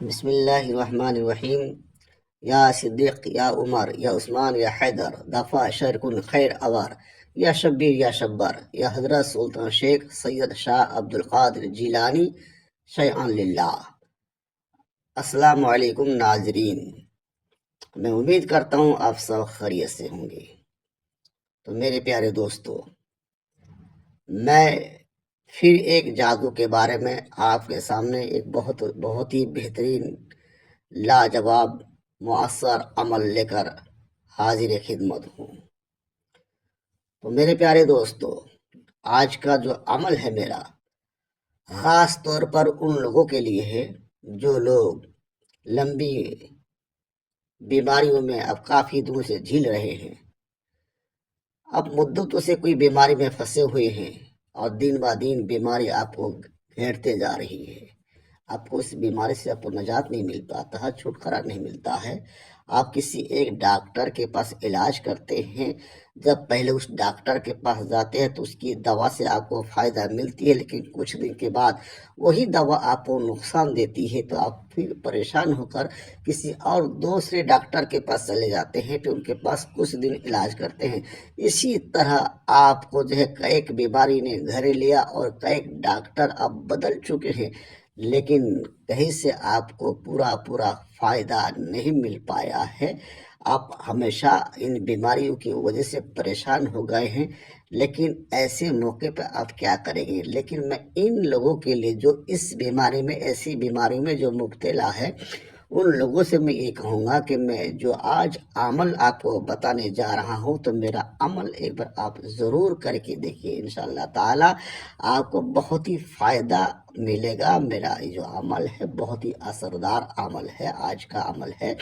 بسم اللہ الرحمن الرحیم۔ یا صدیق یا عمر یا عثمان یا حیدر دفع شر کن خیر اوار، یا شبیر یا شبر، یا حضرت سلطان شیخ سید شاہ عبدالقادر جیلانی شیعان للہ۔ السلام علیکم ناظرین، میں امید کرتا ہوں آپ سب خیریت سے ہوں گے۔ تو میرے پیارے دوستو، میں پھر ایک جادو کے بارے میں آپ کے سامنے ایک بہت ہی بہترین لاجواب مؤثر عمل لے کر حاضر خدمت ہوں۔ تو میرے پیارے دوستو، آج کا جو عمل ہے میرا خاص طور پر ان لوگوں کے لیے ہے جو لوگ لمبی بیماریوں میں اب کافی دور سے جھیل رہے ہیں، اب مدتوں سے کوئی بیماری میں پھنسے ہوئے ہیں اور دن با دن بیماری آپ کو گھیرتے جا رہی ہے۔ آپ کو اس بیماری سے آپ کو نجات نہیں مل پاتا ہے، چھٹکارا نہیں ملتا ہے۔ آپ کسی ایک ڈاکٹر کے پاس علاج کرتے ہیں، جب پہلے اس ڈاکٹر کے پاس جاتے ہیں تو اس کی دوا سے آپ کو فائدہ ملتی ہے، لیکن کچھ دن کے بعد وہی دوا آپ کو نقصان دیتی ہے، تو آپ پھر پریشان ہو کر کسی اور دوسرے ڈاکٹر کے پاس چلے جاتے ہیں، پھر ان کے پاس کچھ دن علاج کرتے ہیں۔ اسی طرح آپ کو جو ہے کئی بیماری نے گھیرے لیا اور کئی ڈاکٹر اب بدل چکے ہیں، لیکن کہیں سے آپ کو پورا فائدہ نہیں مل پایا ہے۔ آپ ہمیشہ ان بیماریوں کی وجہ سے پریشان ہو گئے ہیں، لیکن ایسے موقع پہ آپ کیا کریں گے؟ لیکن میں ان لوگوں کے لیے جو اس بیماری میں، ایسی بیماریوں میں جو مبتلا ہے، ان لوگوں سے میں یہ کہوں گا کہ میں جو آج عمل آپ کو بتانے جا رہا ہوں، تو میرا عمل ایک بار آپ ضرور کر کے دیکھیے، انشاءاللہ تعالی آپ کو بہت ہی فائدہ ملے گا۔ میرا یہ جو عمل ہے بہت ہی اثردار عمل ہے، آج کا عمل ہے۔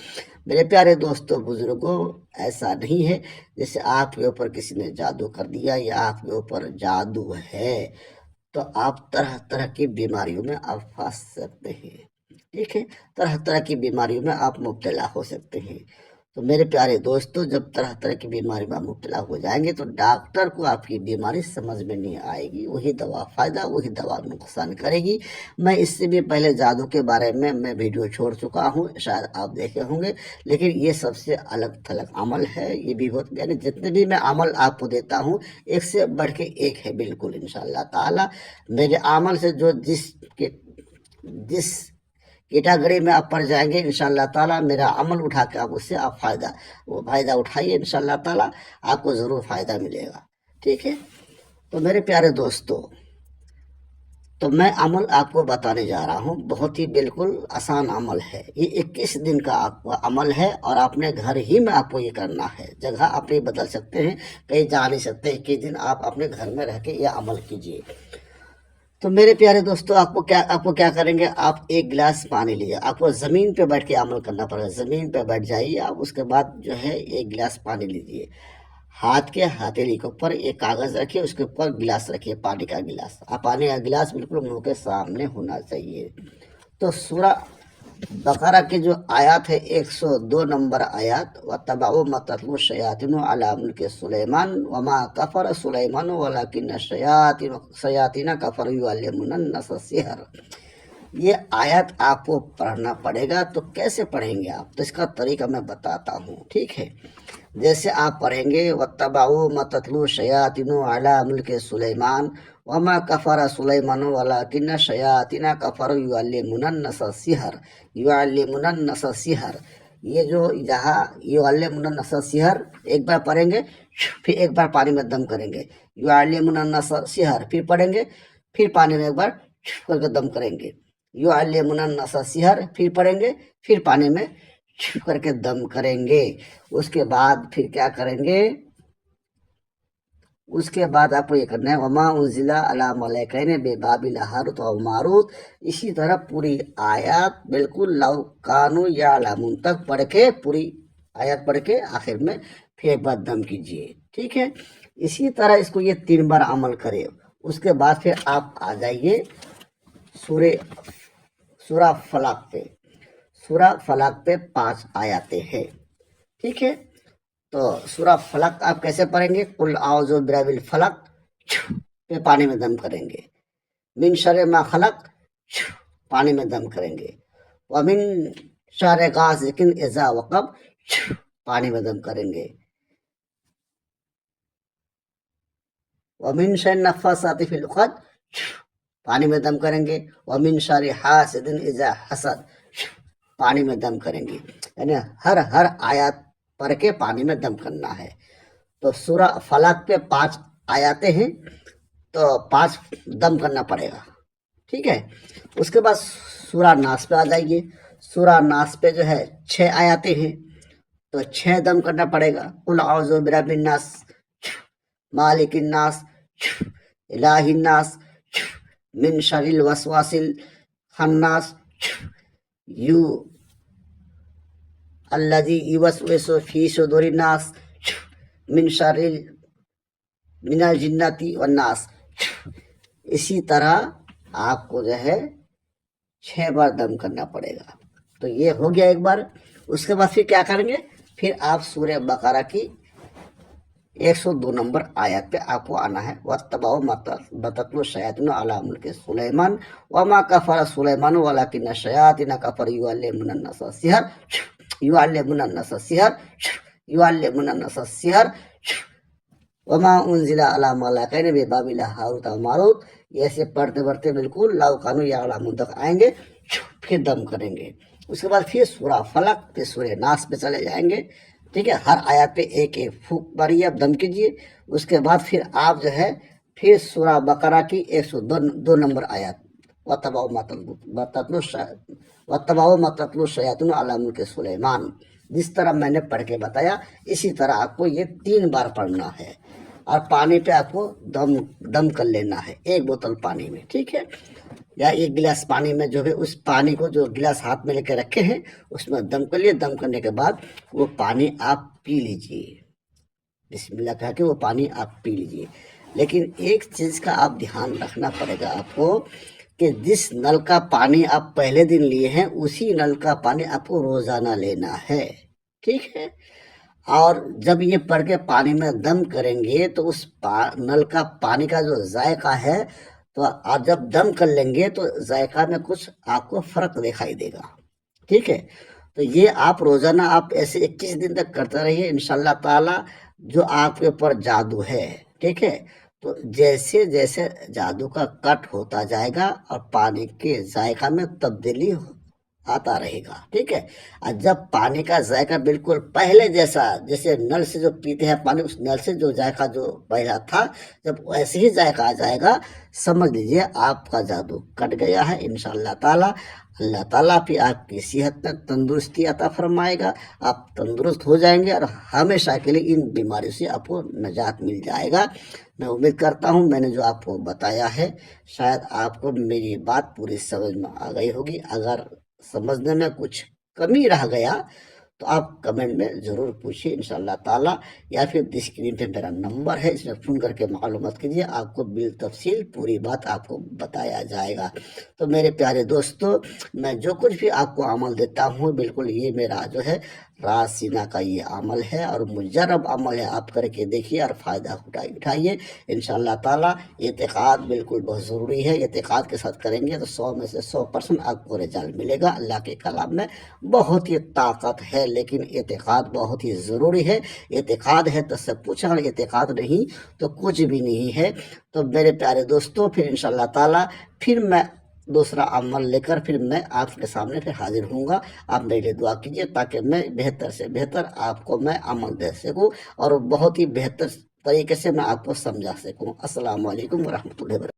میرے پیارے دوستو بزرگوں، ایسا نہیں ہے جیسے آپ کے اوپر کسی نے جادو کر دیا یا آپ کے اوپر جادو ہے تو آپ طرح طرح کی بیماریوں میں آپ پھنس سکتے ہیں، ٹھیک ہے؟ طرح طرح کی بیماریوں میں آپ مبتلا ہو سکتے ہیں۔ تو میرے پیارے دوستو، جب طرح طرح کی بیماری میں مبتلا ہو جائیں گے تو ڈاکٹر کو آپ کی بیماری سمجھ میں نہیں آئے گی، وہی دوا فائدہ، وہی دوا نقصان کرے گی۔ میں اس سے بھی پہلے جادو کے بارے میں ویڈیو چھوڑ چکا ہوں، شاید آپ دیکھے ہوں گے، لیکن یہ سب سے الگ تھلگ عمل ہے۔ یہ بھی بہت، یعنی جتنے بھی میں عمل آپ کو دیتا ہوں ایک سے بڑھ کے ایک ہے، بالکل انشاءاللہ تعالی میرے عمل سے جو جس کیٹاگری میں آپ پڑ جائیں گے، انشاءاللہ تعالی میرا عمل اٹھا کے آپ اس سے آپ فائدہ اٹھائیے، انشاءاللہ تعالی آپ کو ضرور فائدہ ملے گا، ٹھیک ہے؟ تو میرے پیارے دوستو، تو میں عمل آپ کو بتانے جا رہا ہوں، بہت ہی بالکل آسان عمل ہے۔ یہ 21 دن کا آپ کا عمل ہے اور اپنے گھر ہی میں آپ کو یہ کرنا ہے، جگہ آپ نہیں بدل سکتے ہیں، کہیں جا نہیں سکتے۔ 21 دن آپ اپنے گھر میں رہ کے یہ عمل کیجیے۔ تو میرے پیارے دوستو، آپ کو کیا کریں گے؟ آپ ایک گلاس پانی لیجیے، آپ کو زمین پہ بیٹھ کے عمل کرنا پڑے گا، زمین پہ بیٹھ جائیے آپ، اس کے بعد جو ہے ایک گلاس پانی لیجیے، ہاتھ کے ہتھیلی کے اوپر ایک کاغذ رکھیے، اس کے اوپر گلاس رکھیے، پانی کا گلاس، پانی کا گلاس بالکل منہ کے سامنے ہونا چاہیے۔ تو سورہ بقرہ کی جو آیات ہے 102 نمبر آیات، وَاتَّبَعُوا مَا تَتْلُو الشَّيَاطِينُ عَلَىٰ مُلْكِ سُلَيْمَانَ وَمَا كَفَرَ سُلَيْمَانُ وَلَٰكِنَّ الشَّيَاطِينَ كَفَرُوا يُعَلِّمُونَ النَّاسَ السِّحْرَ۔ یہ آیت آپ کو پڑھنا پڑے گا۔ تو کیسے پڑھیں گے آپ؟ تو اس کا طریقہ میں بتاتا ہوں، ٹھیک ہے؟ جیسے آپ پڑھیں گے وَاتَّبَعُوا مَا تَتْلُو الشَّيَاطِينُ عَلَىٰ مُلْكِ سُلَيْمَانَ وَمَا كَفَرَ سُلَيْمَانُ وَلَٰكِنَّ الشَّيَاطِينَ كَفَرُوا يُعَلِّمُونَ النَّاسَ السِّحْرَ، يُعَلِّمُونَ النَّاسَ السِّحْرَ، یہ جو یہاں يُعَلِّمُونَ النَّاسَ السِّحْرَ ایک بار پڑھیں گے، پھر ایک بار پانی میں دم کریں گے، يُعَلِّمُونَ النَّاسَ السِّحْرَ، پھر پڑھیں گے، پھر پانی میں ایک بار کر کے دم کریں گے، يُعَلِّمُونَ النَّاسَ السِّحْرَ، پھر پڑھیں گے، پھر پانی میں کر کے دم کریں گے۔ اس کے بعد پھر کیا کریں گے؟ اس کے بعد آپ کو یہ کرنا ہے وَمَا أُنزِلَ عَلَىٰ مَلَكَيْنِ بِبَابِلَ هَارُوتَ وَمَارُوتَ، اسی طرح پوری آیات بالکل لَوْ كَانُوا يَعْلَمُونَ تک پڑھ کے، پوری آیات پڑھ کے آخر میں پھر ایک بار دم کیجئے، ٹھیک ہے؟ اسی طرح اس کو یہ 3 بار عمل کرے۔ اس کے بعد پھر آپ آ جائیے سورہ فلق پہ۔ سورہ فلق پہ 5 آیاتیں ہیں، ٹھیک ہے؟ تو سورہ فلق آپ کیسے پڑھیں گے؟ قُلْ أَعُوذُ بِرَبِّ الْفَلَقِ پہ پانی میں دم کریں گے، مِن شَرِّ مَا خَلَقَ پانی میں دم کریں گے، ومن شر غاسق اذا وقب، پانی میں دم کریں گے. ومن شر النفاثات فی العقد، پانی میں دم کریں گے. ومن شر حاسد اذا حسد، پانی میں دم کریں گے. یعنی ہر آیات پڑھ کے پانی میں دم کرنا ہے. تو سورہ فلق پہ 5 آیاتیں ہیں، تو 5 دم کرنا پڑے گا. ٹھیک ہے. اس کے بعد سورہ ناس پہ آ جائیے. سورہ ناس پہ جو ہے 6 آیاتیں ہیں، تو 6 دم کرنا پڑے گا. قل اعوذ برب الناس، مالک الناس، الہ الناس، من شر الوسواس الخناس، الذی یوسوس فی صدور الناس، من الجنۃ والناس. اسی طرح آپ کو جو ہے 6 بار دم کرنا پڑے گا. تو یہ ہو گیا ایک بار. اس کے بعد پھر کیا کریں گے؟ پھر آپ سورہ بقرہ کی 102 نمبر آیت پہ آپ کو آنا ہے. وَاتَّبَعُوا مَا تَتْلُو الشَّيَاطِينُ عَلَىٰ مُلْكِ سُلَيْمَانَ وَمَا كَفَرَ سُلَيْمَانُ وَلَٰكِنَّ الشَّيَاطِينَ كَفَرُوا يُعَلِّمُونَ النَّاسَ السِّحْرَ وَمَا أُنزِلَ عَلَىٰ مَلَكَيْنِ بِبَابِلَ هَارُوتَ وَمَارُوتَ. یہ ایسے پڑھتے بالکل لَوْ كَانُوا يَعْلَمُونَ تک آئیں گے، پھر دم کریں گے. اس کے بعد پھر سورہ فلق، پھر سورہ ناس پہ چلے جائیں گے. ٹھیک ہے. ہر آیات پہ ایک پھونک ماریے، اب دم کیجیے. اس کے بعد پھر آپ جو ہے پھر سورہ بقرہ کی 102 نمبر آیات، وَاتَّبَعُوا مَا تَتْلُو الشَّيَاطِينُ عَلَىٰ مُلْكِ سُلَيْمَانَ، جس طرح میں نے پڑھ کے بتایا اسی طرح آپ کو یہ 3 بار پڑھنا ہے. اور پانی پہ آپ کو دم کر لینا ہے 1 بوتل پانی میں. ٹھیک ہے. یا 1 گلاس پانی میں جو ہے اس پانی کو جو گلاس ہاتھ میں لے کے رکھے ہیں اس میں دم کر لیے. دم کرنے کے بعد وہ پانی آپ پی لیجئے. بسم اللہ کہہ کے وہ پانی آپ پی لیجئے. لیکن ایک چیز کا آپ دھیان رکھنا پڑے گا آپ کو کہ جس نل کا پانی آپ پہلے دن لیے ہیں اسی نل کا پانی آپ کو روزانہ لینا ہے. ٹھیک ہے. اور جب یہ پڑھ کے پانی میں دم کریں گے تو اس نل کا پانی کا جو ذائقہ ہے، تو آپ جب دم کر لیں گے تو ذائقہ میں کچھ آپ کو فرق دکھائی دے گا. ٹھیک ہے. تو یہ آپ روزانہ آپ ایسے 21 دن تک کرتے رہیے انشاءاللہ تعالی. جو آپ کے اوپر جادو ہے، ٹھیک ہے، تو جیسے جیسے جادو کا کٹ ہوتا جائے گا اور پانی کے ذائقہ میں تبدیلی آتا رہے گا. ٹھیک ہے. اور جب پانی کا ذائقہ بالکل پہلے جیسا، جیسے نل سے جو پیتے ہیں پانی، اس نل سے جو ذائقہ جو پہلا تھا، جب ایسے ہی ذائقہ آ جائے گا سمجھ لیجیے آپ کا جادو کٹ گیا ہے انشاءاللہ تعالی. اللہ تعالیٰ پھر آپ کی صحت میں تندرستی عطا فرمائے گا. آپ تندرست ہو جائیں گے اور ہمیشہ کے لیے ان بیماریوں سے آپ کو نجات مل جائے گا. میں امید کرتا ہوں میں نے جو آپ کو بتایا ہے شاید آپ کو میری بات پوری سمجھ میں آ گئی ہوگی. اگر سمجھنے میں کچھ کمی رہ گیا تو آپ کمنٹ میں ضرور پوچھیے انشاءاللہ تعالی، یا پھر اسکرین پہ میرا نمبر ہے، اس میں فون کر کے معلومات کیجیے. آپ کو بالتفصیل پوری بات آپ کو بتایا جائے گا. تو میرے پیارے دوستو، میں جو کچھ بھی آپ کو عمل دیتا ہوں بالکل یہ میرا جو ہے راز سینا کا یہ عمل ہے اور مجرب عمل ہے. آپ کر کے دیکھیے اور فائدہ اٹھائیے انشاءاللہ تعالی. اعتقاد بالکل بہت ضروری ہے. اعتقاد کے ساتھ کریں گے تو 100 میں سے 100% آپ کو رزلٹ ملے گا. اللہ کے کلام میں بہت ہی طاقت ہے، لیکن اعتقاد بہت ہی ضروری ہے. اعتقاد ہے تو سب کچھ ہے، اور اعتقاد نہیں تو کچھ بھی نہیں ہے. تو میرے پیارے دوستوں، پھر انشاءاللہ تعالی پھر میں دوسرا عمل لے کر پھر میں آپ کے سامنے پھر حاضر ہوں گا. آپ میرے لیے دعا کیجیے تاکہ میں بہتر سے بہتر آپ کو میں عمل دے سکوں اور بہت ہی بہتر طریقے سے میں آپ کو سمجھا سکوں. السلام علیکم ورحمۃ اللہ وبرکاتہ.